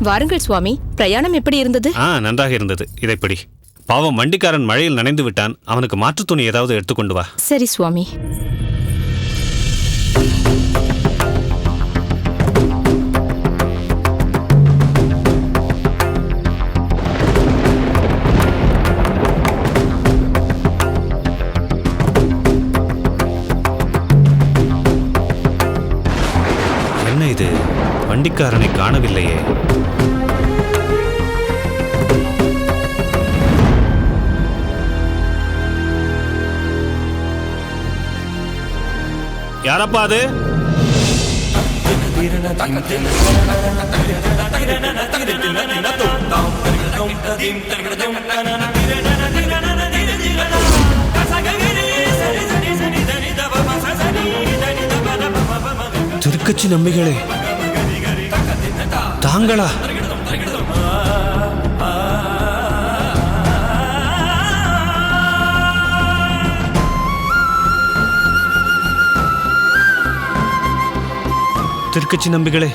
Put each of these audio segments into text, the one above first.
வாருங்கள் சுவாமி. பிரயாணம் எப்படி இருந்தது? நன்றாக இருந்தது. இதைப்படி. பாவம் வண்டிக்காரன் மழையில் நனைந்து விட்டான். அவனுக்கு மாற்றுத் துணி ஏதாவது எடுத்துக்கொண்டு வா. சரி சுவாமி. என்ன இது? வண்டிக்காரனை காணவில்லையே. யாரப்பா அது? திருக்கச்சி நம்பிகளே, தாங்களா? திருக்கச்சி நம்பிகளே,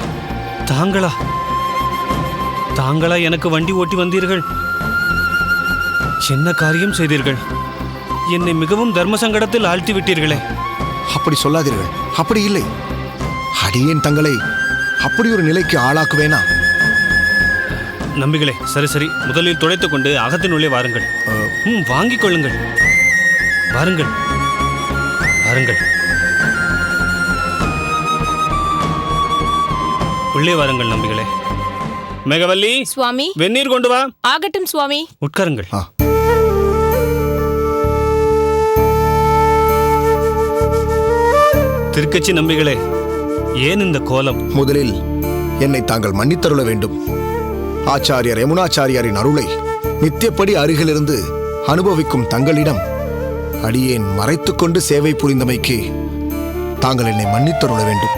தாங்களா? தாங்களா எனக்கு வண்டி ஓட்டி வந்தீர்கள்? என்ன காரியம் செய்தீர்கள்? என்னை மிகவும் தர்ம சங்கடத்தில் ஆழ்த்தி விட்டீர்களே. அப்படி சொல்லாதீர்கள். அப்படி இல்லை. அடியேன் தங்களை அப்படி ஒரு நிலைக்கு ஆளாக்குவேனா? நம்பிகளே, சரி சரி, முதலில் துடைத்துக் கொண்டு அகத்தினுள்ளே வாருங்கள். வாங்கிக் கொள்ளுங்கள். வாருங்கள் வாருங்கள். உள்ளே வாருங்கள் நம்பிகளே. மேகவல்லி, சுவாமி. வெந்நீர் கொண்டு வா. ஆகட்டும் சுவாமி. உட்காருங்கள். திருக்கச்சி நம்பிகளே, ஏன் இந்த கோலம்? முதலில் என்னை தாங்கள் மன்னித்தருள வேண்டும். ஆச்சாரியர் யமுனாச்சாரியாரின் அருளை நித்தியப்படி அருகிலிருந்து அனுபவிக்கும் தங்களிடம் அடியேன் மறைத்துக்கொண்டு சேவை புரிந்தமைக்கு தாங்கள் என்னை மன்னித்தருள வேண்டும்.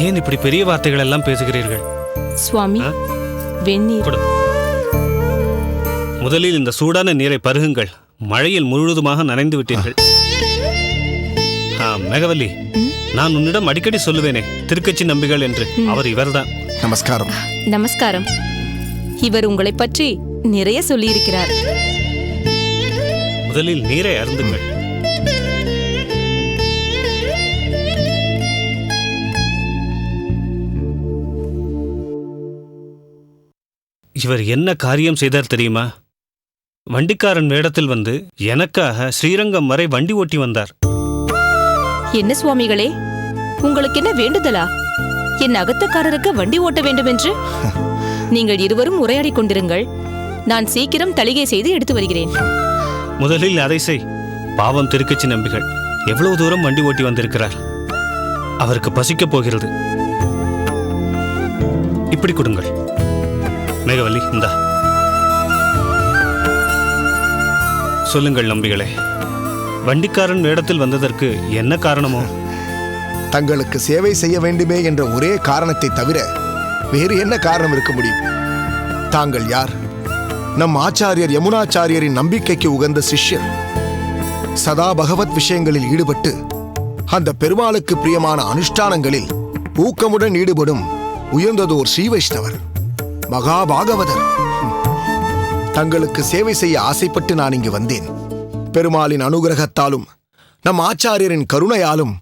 ஏன் இப்படி பெரிய வார்த்தைகள் எல்லாம் பேசுகிறீர்கள்? சுவாமி, வெந்நீர். முதலில் இந்த சூடான நீரை பருகுங்கள். மழையில் முழுவதுமாக நனைந்து விட்டீர்கள். மேகவல்லி, நான் உன்னிடம் அடிக்கடி சொல்லுவேனே, திருக்கச்சி நம்பிகள் என்று. அவர் இவர்தான். நமஸ்காரம். நமஸ்காரம். இவர் உங்களை பற்றி நிறைய சொல்லியிருக்கிறார். முதலில் நீரை அருந்துங்கள். இவர் என்ன காரியம் செய்தார் தெரியுமா? வண்டிக்காரன் வேடத்தில் வந்து எனக்காக ஸ்ரீரங்கம் வரை வண்டி ஓட்டி வந்தார். என்ன சுவாமிகளே, உங்களுக்கு என்ன வேண்டுதலா? என் அகத்தக்காரருக்கு வண்டி ஓட்ட வேண்டும் என்று? நீங்கள் இருவரும் உரையாடி கொண்டிருங்கள். நான் சீக்கிரம் தளிகை செய்து எடுத்து வருகிறேன். முதலில் அதை செய். பாவம் திருக்கச்சி நம்பிகள் எவ்வளவு தூரம் வண்டி ஓட்டி வந்திருக்கிறார். அவருக்கு பசிக்கப் போகிறது. இப்படி கொடுங்கள். மேகவல்லி, இந்தா. சொல்லுங்கள் நம்பிகளே, வண்டிக்காரன் வேடத்தில் வந்ததற்கு என்ன காரணமோ? தங்களுக்கு சேவை செய்ய வேண்டுமே என்ற ஒரே காரணத்தை தவிர வேறு என்ன காரணம் இருக்க முடியும்? தாங்கள் யார்? நம் ஆச்சாரியர் யமுனாச்சாரியரின் நம்பிக்கைக்கு உகந்த சிஷ்யர். சதா பகவத் விஷயங்களில் ஈடுபட்டு அந்த பெருமாளுக்கு பிரியமான அனுஷ்டானங்களில் ஊக்கமுடன் ஈடுபடும் உயர்ந்ததோர் ஸ்ரீ வைஷ்ணவர், மகாபாகவதர். தங்களுக்கு சேவை செய்ய ஆசைப்பட்டு நான் இங்கு வந்தேன். பெருமாளின் அனுகிரகத்தாலும் நம் ஆச்சாரியரின் கருணையாலும்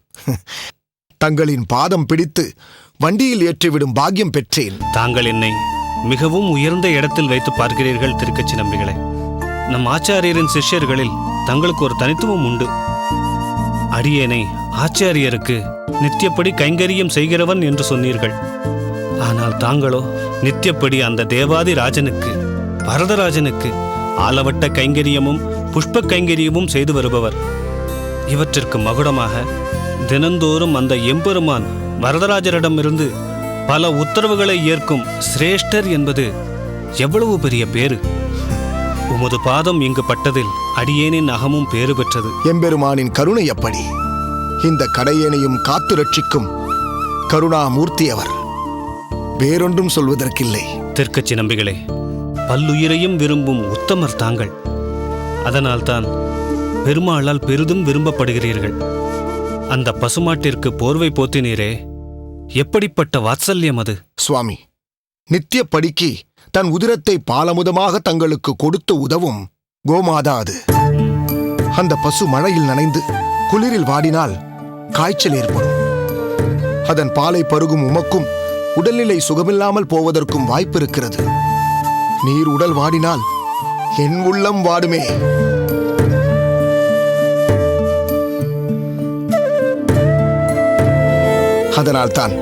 தங்களின் பாதம் பிடித்து வண்டியில் ஏற்றிவிடும் பாக்கியம் பெற்றேன். தாங்கள் என்னை மிகவும் உயர்ந்த இடத்தில் வைத்து பார்க்கிறீர்கள் திருக்கச்சி நம்பிகளே. நம் ஆச்சாரியரின் சிஷ்யர்களில் தங்களுக்கு ஒரு தனித்துவம் உண்டு. அடியேனை ஆச்சாரியருக்கு நித்தியப்படி கைங்கரியம் செய்கிறவன் என்று சொன்னீர்கள். ஆனால் தாங்களோ நித்தியப்படி அந்த தேவாதி ராஜனுக்கு, வரதராஜனுக்கு ஆலவட்ட கைங்கரியமும் புஷ்ப கைங்கரியமும் செய்து வருபவர். இவற்றிற்கு மகுடமாக தினந்தோறும் அந்த எம்பெருமான் வரதராஜரிடமிருந்து பல உத்தரவுகளை ஏற்கும் சிரேஷ்டர் என்பது எவ்வளவு பெரிய பேரு! உமது பாதம் இங்கு பட்டதில் அடியேனின் அகமும் பேறு பெற்றது. எம்பெருமானின் கருணை அப்படி. இந்த கடையேனையும் காத்து ரட்சிக்கும் கருணாமூர்த்தி அவர். வேறொன்றும் சொல்வதற்கில்லை. திருக்கச்சி நம்பிகளே, பல்லுயிரையும் விரும்பும் உத்தமர் தாங்கள். அதனால்தான் பெருமாளால் பெரிதும் விரும்பப்படுகிறீர்கள். அந்த பசுமாட்டிற்கு போர்வை போத்தினீரே, எப்படிப்பட்ட வாத்சல்யம் அது! சுவாமி, நித்தியப்படிக்கு தன் உதிரத்தை பாலமுதமாக தங்களுக்கு கொடுத்து உதவும் கோமாதா அது. அந்த பசு மழையில் நனைந்து குளிரில் வாடினால் காய்ச்சல் ஏற்படும். அதன் பாலை பருகும் உமக்கும் உடல்நிலை சுகமில்லாமல் போவதற்கும் வாய்ப்பு இருக்கிறது. நீர் உடல் வாடினால் என் உள்ளம் வாடுமே. அதனால்தான்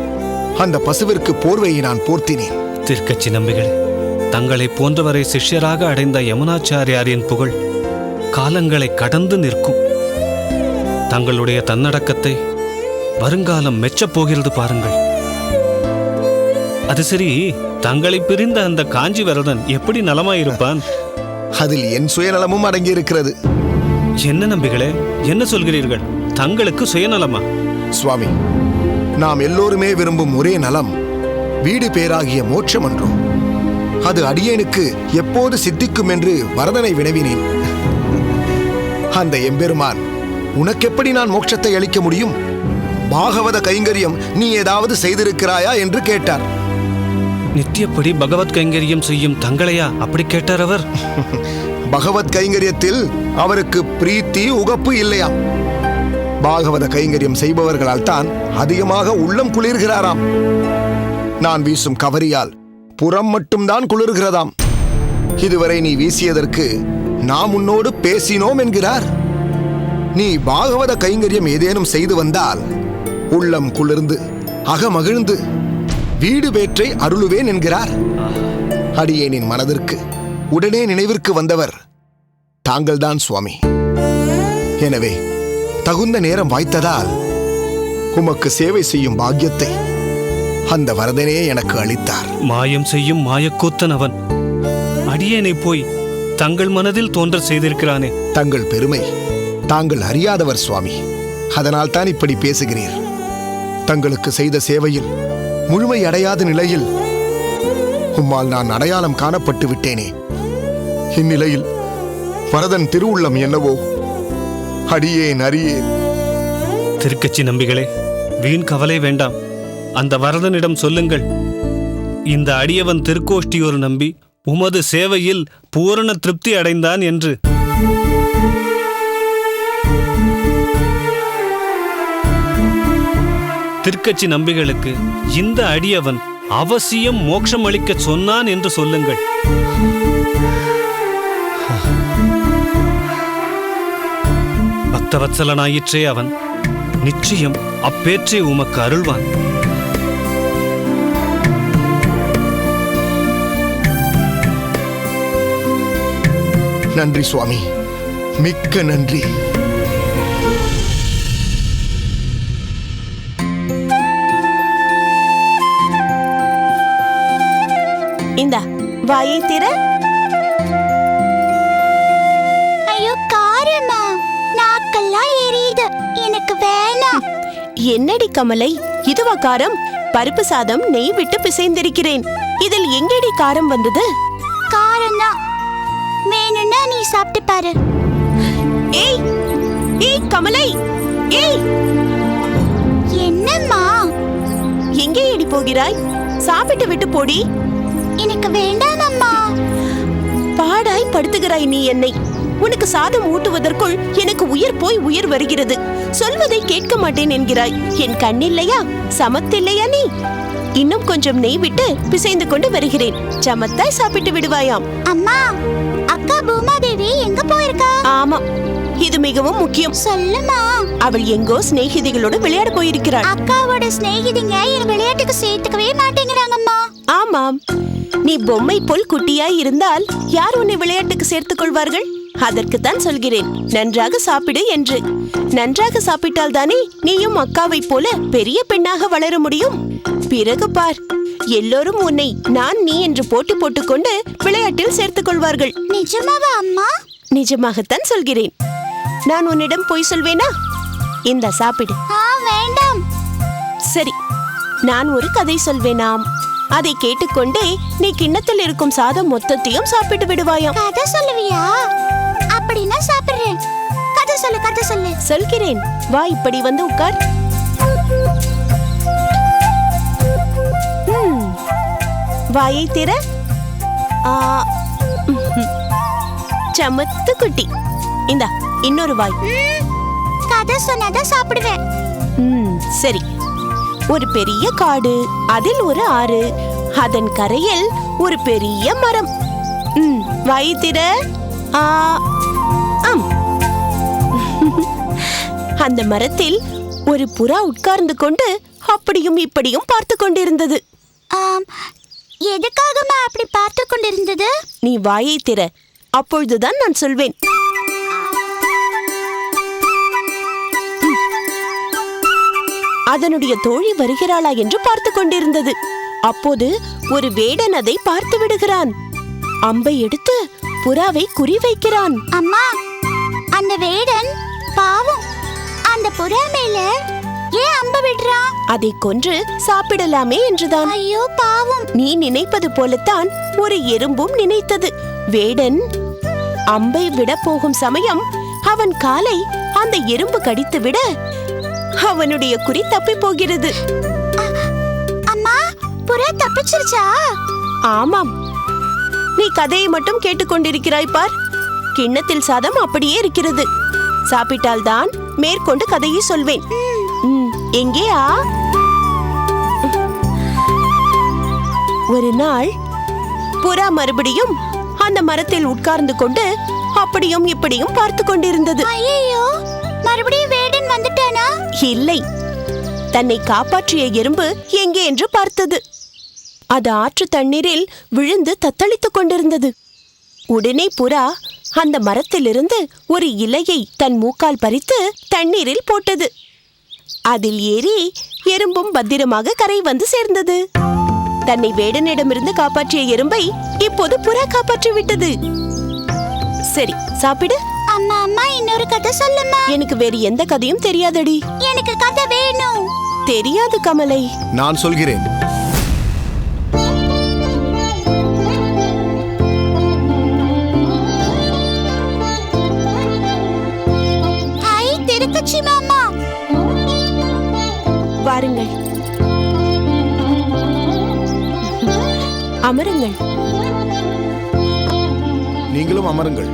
அந்த பசுவிற்கு போர்வையை நான் போர்த்தினேன். திருக்கச்சி நம்பிகளே, தங்களை போன்றவரை சிஷ்யராக அடைந்த யமுனாச்சாரியாரின் புகழ் காலங்களை கடந்து நிற்கும். தங்களுடைய தன்னடக்கத்தை வருங்காலம் மெச்சப் போகிறது பாருங்கள். அது சரி, தங்களை பிரிந்த அந்த காஞ்சி வரதன் எப்படி நலமாயிருப்பான்? அதில் என் சுயநலமும் அடங்கியிருக்கிறது. என்ன நம்பிகளே, என்ன சொல்கிறீர்கள்? தங்களுக்கு சுயநலமா? சுவாமி, நாம் எல்லோருமே விரும்பும் ஒரே நலம் வீடு பேராகிய மோட்சம் அன்றோம். அது அடியேனுக்கு எப்போது சித்திக்கும் என்று வரதனை வினவினேன். அந்த எம்பெருமான், உனக்கெப்படி நான் மோட்சத்தை அளிக்க முடியும்? பாகவத கைங்கரியம் நீ ஏதாவது செய்திருக்கிறாயா என்று கேட்டார். நித்தியப்படி பகவத் கைங்கரியம் செய்யும் தங்களையா அப்படி கேட்டார் அவர்? பகவத் கைங்கரியத்தில் அவருக்கு பிரீத்தி உகப்பு இல்லையா? பாகவத கைங்கரியம் செய்பவர்களால் தான் அதிகமாக உள்ளம் குளிர்கிறாராம். நான் வீசும் கவரியால் புறம் மட்டும்தான் குளிர்கிறதாம். இதுவரை நீ வீசியதற்கு நாம் உன்னோடு பேசினோம் என்கிறார். நீ பாகவத கைங்கரியம் ஏதேனும் செய்து வந்தால் உள்ளம் குளிர்ந்து அகமகிழ்ந்து வீடு பேற்றை அருளுவேன் என்கிறார். அடியேனின் மனதிற்கு உடனே நினைவிற்கு வந்தவர் தாங்கள்தான் சுவாமி. எனவே தகுந்த நேரம் வாய்த்ததால் உமக்கு சேவை செய்யும் பாக்கியத்தை அந்த வரதனே எனக்கு அளித்தார். மாயம் செய்யும் மாயக்கூத்தன் அவன். அடியேனை போய் தங்கள் மனதில் தோன்ற செய்திருக்கிறானே. தங்கள் பெருமை தாங்கள் அறியாதவர் சுவாமி. அதனால் தான் இப்படி பேசுகிறீர். தங்களுக்கு செய்த சேவையில் முழுமை அடையாத நிலையில் உம்மால் நான் அடையாளம் காணப்பட்டு விட்டேனே. இந்நிலையில் வரதன் திருவுள்ளம் என்னவோ அடியேன் அறியேன். திருக்கச்சி நம்பிகளே, வீண் கவலை வேண்டாம். அந்த வரதனிடம் சொல்லுங்கள், இந்த அடியவன் திருக்கோஷ்டியோர் நம்பி உமது சேவையில் பூரண திருப்தி அடைந்தான் என்று. திருக்கச்சி நம்பிகளுக்கு இந்த அடியவன் அவசியம் மோட்சம் அளிக்க சொன்னான் என்று சொல்லுங்கள். பக்தவத்சலனாயிற்றே அவன். நிச்சயம் அப்பேற்றை உமக்கு அருள்வான். நன்றி சுவாமி, மிக்க நன்றி. இந்தா வாயை திற. ஐயோ காரமா, நாக்கெல்லாம் எரியுது, எனக்கு வேணாம். என்னடி கமலை, இதுவா காரம்? பருப்பு சாதம் நெய் விட்டு பிசைந்திருக்கிறேன். இதில் எங்கடி காரம் வந்தது? காரம் தான் வேணும்னா நீ சாப்பிட்டு பாரு. ஏய் ஏய் கமலை, ஏய் என்னம்மா? எங்கே ஏடி போகிறாய்? சாப்பிட்டு விட்டு போடி. எனக்கு வேண்டாம் அம்மா. பாடாய் படுத்துகிறாய் நீ என்னை. உனக்கு சாதம் ஊட்டுவதற்குள் எனக்கு உயிர் போய் உயிர் வருகிறது. சொல்வதை கேட்க மாட்டேன் என்கிறாய். என் கண்ணில்லையா, சமத்தில்லையா நீ? இன்னும் கொஞ்சம் நெய் விட்டு பிசைந்து கொண்டு வருகிறேன். சமத்தாய் சாப்பிட்டு விடுவாயாம். அம்மா, அக்கா பூமாதேவி எங்க போயிருக்கா? ஆமா, இது மிகவும் முக்கியம். சொல்லுமா. அவள் எங்கோ சிநேகிதிகளோடு விளையாட போயிருக்கிறாள். அக்காவோட சிநேகிதிங்க என் விளையாட்டுக்கு சேர்த்துக்கவே மாட்டேங்கிறாங்கம்மா. ஆமாம், நீ பொம்மை போல் குட்டியாய் இருந்தால் யார் உன்னை விளையாட்டுக்கு சேர்த்துக் கொள்வார்கள்? அதற்குத்தான் சொல்கிறேன், நன்றாக சாப்பிடு என்று. நன்றாக சாப்பிட்டால் தானே நீயும் அக்காவை போல பெரிய பெண்ணாக வளர முடியும். பிறகு பார், எல்லோரும் உன்னை நான் நீ என்று போட்டி போட்டுக்கொண்டு விளையாட்டில் சேர்த்துக் கொள்வார்கள். நிஜமாவா அம்மா? நிஜமாகத்தான் சொல்கிறேன். நான் உன்னிடம் பொய் சொல்வேனா? இந்த சாப்பிடு. வேண்டாம். சரி, நான் ஒரு கதை சொல்வேனாம். அதை கேட்டுக்கொண்டே நீ கிண்ணத்தில் இருக்கும் சாதம் மொத்தத்தையும் சாப்பிட்டு விடுவாயாம். கதை சொல்லுவியா? அப்படின்னா சாப்பிடுறேன். கதை சொல்லு, கதை சொல்லு. சொல்கிறேன், வா இப்படி வந்து உட்கார். வாயை திற. ஆ, சமத்து குட்டி. இந்தா இன்னொரு வாய். கதை சொன்னாதான் சாப்பிடுவேன். சரி. ஒரு பெரிய காடு, அதில் ஒரு ஆறு, அதன் கரையில் ஒரு பெரிய மரம். வாயை திற. ஆ, ஆம். அந்த மரத்தில் ஒரு புறா உட்கார்ந்து கொண்டு அப்படியும் இப்படியும் பார்த்து கொண்டிருந்தது. எதுக்காகமா அப்படி பார்த்து கொண்டிருந்தது? நீ வாயை திற, அப்பொழுதுதான் நான் சொல்வேன். அதனுடைய தோழி வருகிறாளா என்று பார்த்து கொண்டிருந்தது. அப்போது ஒரு வேடன் அதை பார்த்து விடுகிறான். அம்பை எடுத்து புறாவை குறிவைக்கிறான். அம்மா, அந்த வேடன் பாவம் அந்த புறா மேல ஏன் அம்பு விடுறான்? அதை கொன்று சாப்பிடலாமே என்றுதான். ஐயோ பாவம். நீ நினைப்பது போலத்தான் ஒரு எறும்பும் நினைத்தது. வேடன் அம்பை விட போகும் சமயம் அவன் காலை அந்த எறும்பு கடித்து விட அவனுடைய குறி தப்பி போகிறது. அம்மா, புறா தப்பிச்சிருச்சா? ஆமாம். நீ கதையை மட்டும் கேட்டுக்கொண்டிருக்கிறாய் பார். கிண்ணத்தில் சாதம் அப்படியே இருக்கிறது. சாப்பிட்டால்தான் மேற்கொண்டு கதையை சொல்வேன். எங்கேயா? ஒரு நாள் புறா மறுபடியும் அந்த மரத்தில் உட்கார்ந்து கொண்டு அப்படியும் இப்படியும் பார்த்து கொண்டிருந்தது. ஐயோ, மறுபடியும் வேடன் வந்துட்டானா? இல்லை, தன்னை காப்பாற்றிய எறும்பு எங்கே என்று பார்த்தது. அது ஆற்று தண்ணீரில் விழுந்து தத்தளித்துக் கொண்டிருந்தது. உடனே புறா அந்த மரத்திலிருந்து ஒரு இலையை தன் மூக்கால் பறித்து தண்ணீரில் போட்டது. அதில் ஏறி எறும்பும் பத்திரமாக கரை வந்து சேர்ந்தது. தன்னை வேடனிடமிருந்து காப்பாற்றிய எறும்பை இப்போது புறா காப்பாற்றி விட்டது. சரி, சாப்பிடு. அம்மா அம்மா, இன்னொரு கதை சொல்லுமா. எனக்கு வேறு எந்த கதையும் தெரியாதடி. எனக்கு கதை வேணும். தெரியாது கமலை. நான் சொல்கிறேன். ஹாய் திருக்கச்சி மாமா. வாருங்கள், அமருங்கள். நீங்களும் அமருங்கள்.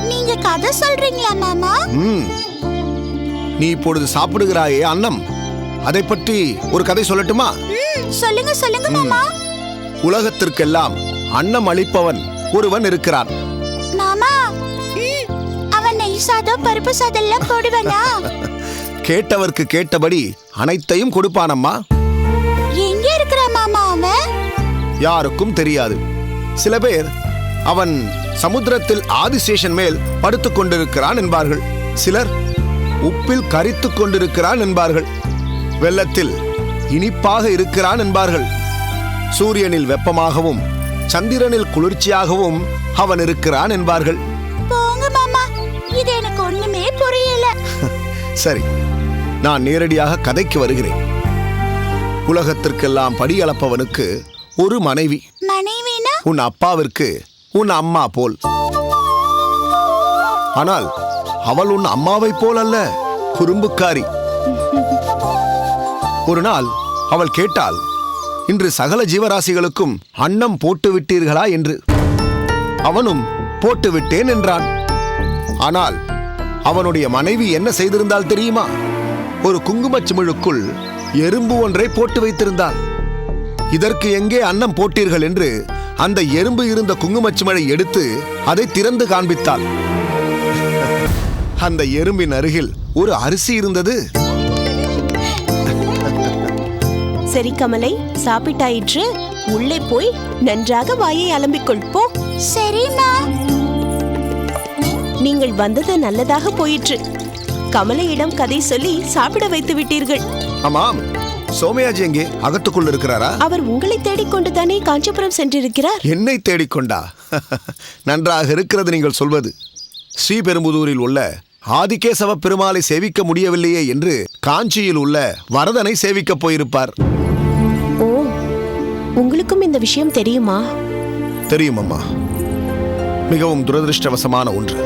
நீங்க கதை சொல்றீங்களா மாமா? நீ இப்பொழுது சாப்பிடுகிறாயே அன்னம், அதை பற்றி ஒரு கதை சொல்லட்டுமா? சொல்லுங்க சொல்லுங்க மாமா. உலகத்திற்கெல்லாம் அன்னம் அளிப்பவன் ஒருவன் இருக்கிறான். மாமா, அவன் நெய் சாதம் பருப்பு சாதம் எல்லாம் போடுவானா? கேட்டவர்க்கு கேட்டபடி அனைத்தையும் கொடுப்பானம்மா. எங்க இருக்கிற மாமா அவன்? யாருக்கும் தெரியாது. சில பேர் அவன் சமுத்திரத்தில் ஆதிசேஷன் மேல் படுத்துக் கொண்டிருக்கிறான் என்பார்கள். சிலர் உப்பில் கரித்துக் கொண்டிருக்கிறான் என்பார்கள். வெள்ளத்தில் இனிப்பாக இருக்கிறான் என்பார்கள். சூரியனில் வெப்பமாகவும் சந்திரனில் குளிர்ச்சியாகவும் அவன் இருக்கிறான் என்பார்கள். போங்க மாமா, இது எனக்கு ஒண்ணுமே புரியல. சரி, நான் நேரடியாக கதைக்கு வருகிறேன். உலகத்திற்கெல்லாம் படியளப்பவனுக்கு ஒரு மனைவி. மனைவினா? உன் அப்பாவிற்கு உன் அம்மா போல். ஆனால் அவள் உன் அம்மாவை போல் அல்ல, குறும்புக்காரி. ஒரு நாள் அவள் கேட்டாள், இன்று சகல ஜீவராசிகளுக்கும் அன்னம் போட்டு விட்டீர்களா என்று. அவனும் போட்டு விட்டேன் என்றான். ஆனால் அவனுடைய மனைவி என்ன செய்திருந்தால் தெரியுமா? ஒரு குங்குமச் சிமிழுக்குள் எறும்பு ஒன்றை போட்டு வைத்திருந்தாள். இதற்கு எங்கே அன்னம் போட்டீர்கள் என்று அந்த எறும்பு இருந்த குங்குமச் சிமிழை எடுத்து அதை திறந்து காண்பித்தாள். அந்த எறும்பின் அருகில் ஒரு அரிசி இருந்தது. சரி கமலை, சாப்பிட்டாயிற்று. உள்ளே போய் நன்றாக வாயை அலம்பிக்கொள் போ. சரிம்மா. நீங்கள் வந்தது நல்லதாக போயிற்று. கமலையிடம் கதை சொல்லி சாப்பிட வைத்து விட்டீர்கள். ஆமாம், சோமயாஜி எங்கே? அகத்துக்குள் இருக்கிறாரா? அவர் உங்களை தேடிக்கொண்டுதானே காஞ்சிபுரம் சென்றிருக்கிறார். என்னை தேடிக்கொண்டா? நன்றாக இருக்கிறது நீங்கள் சொல்வது. ஸ்ரீபெரும்புதூரில் உள்ள ஆதிகேசவ பெருமாளை சேவிக்க முடியவில்லையே என்று காஞ்சியில் உள்ள வரதனை சேவிக்கப் போயிருப்பார். ஓ, உங்களுக்கும் இந்த விஷயம் தெரியுமா? தெரியும் அம்மா. மிகவும் துரதிருஷ்டவசமான ஒன்று.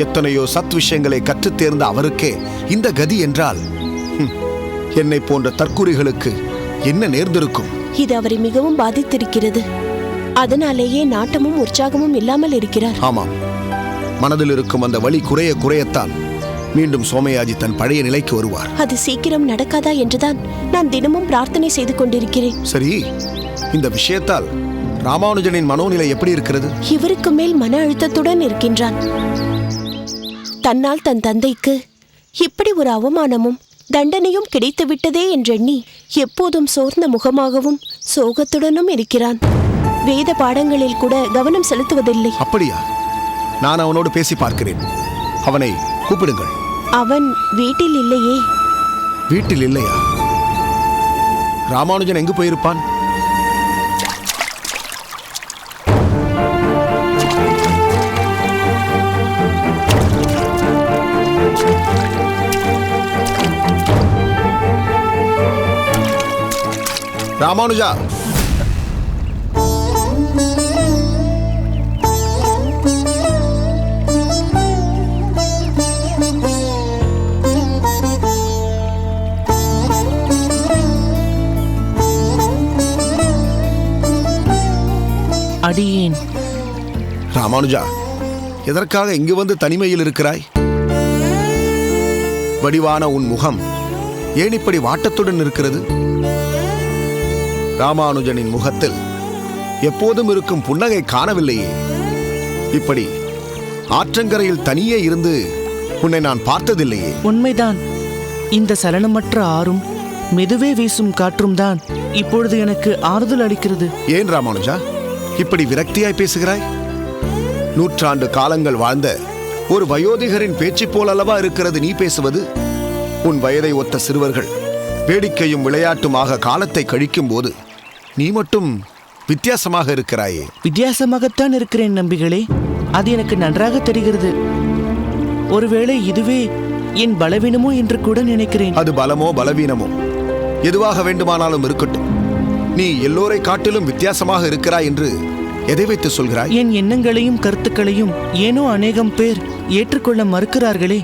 எத்தனையோ சத் விஷயங்களை கற்றுத் தேர்ந்த அவருக்கே இந்த கதி என்றால் என்னை போன்ற தற்குறிகளுக்கு என்ன நேர்ந்திருக்கும்? இது அவரை மிகவும் பாதித்திருக்கிறது. அதனாலேயே நாட்டமும் உற்சாகமும் இல்லாமல் இருக்கிறார். ஆமாம், மனதில் இருக்கும் அந்த வலி குறைய குறையத்தான் மீண்டும் சோமயாஜி தன் பழைய நிலைக்கு வருவார். அது சீக்கிரம் நடக்காதா என்றுதான் நான் தினமும் பிரார்த்தனை செய்து கொண்டிருக்கிறேன். சரி, இந்த விஷயத்தால் ராமானுஜனின் மனோநிலை எப்படி இருக்கிறது? இவருக்கு மேல் மன அழுத்தத்துடன் இருக்கின்றான். தன்னால் தன் தந்தைக்கு இப்படி ஒரு அவமானமும் தண்டனையும் கிடைத்து விட்டதே என்றெண்ணி எப்போதும் சோர்ந்த முகமாகவும் சோகத்துடனும் இருக்கிறான். வேத பாடங்களில் கூட கவனம் செலுத்துவதில்லை. அப்படியா? நான் அவனோடு பேசி பார்க்கிறேன். அவனை கூப்பிடுங்கள். அவன் வீட்டில் இல்லையே. வீட்டில் இல்லையா? ராமானுஜன் எங்கு போயிருப்பான்? ராமானுஜா, அடியேன். ராமானுஜா, எதற்காக இங்கு வந்து தனிமையில் இருக்கிறாய்? வடிவான உன் முகம் ஏன் இப்படி வாட்டத்துடன் இருக்கிறது? ராமானுஜனின் முகத்தில் எப்போதும் இருக்கும் புன்னகை காணவில்லையே. இப்படி ஆற்றங்கரையில் தனியே இருந்து உன்னை நான் பார்த்ததில்லையே. உண்மைதான். இந்த சலனமற்ற ஆறும் மெதுவே வீசும் காற்றும் தான் இப்பொழுது எனக்கு ஆறுதல் அளிக்கிறது. ஏன் ராமானுஜா இப்படி விரக்தியாய் பேசுகிறாய்? 100 ஆண்டு காலங்கள் வாழ்ந்த ஒரு வயோதிகரின் பேச்சு போல் அல்லவா இருக்கிறது நீ பேசுவது? உன் வயதை ஒத்த சிறுவர்கள் வேடிக்கையும் விளையாட்டுமாக காலத்தை கழிக்கும் போது நீ மட்டும் வித்தியாசமாக இருக்கிறாயே. வித்தியாசமாகத்தான் இருக்கிறேன் நம்பிகளே. அது எனக்கு நன்றாக தெரிகிறது. ஒருவேளை இதுவே என் பலவீனமோ என்று கூட நினைக்கிறேன். அது பலமோ பலவீனமோ எதுவாக வேண்டுமானாலும் இருக்கட்டும், நீ எல்லோரை காட்டிலும் வித்தியாசமாக இருக்கிறாய் என்று எதை வைத்து சொல்கிறாய்? என் எண்ணங்களையும் கருத்துக்களையும் ஏனோ அநேகம் பேர் ஏற்றுக்கொள்ள மறுக்கிறார்களே.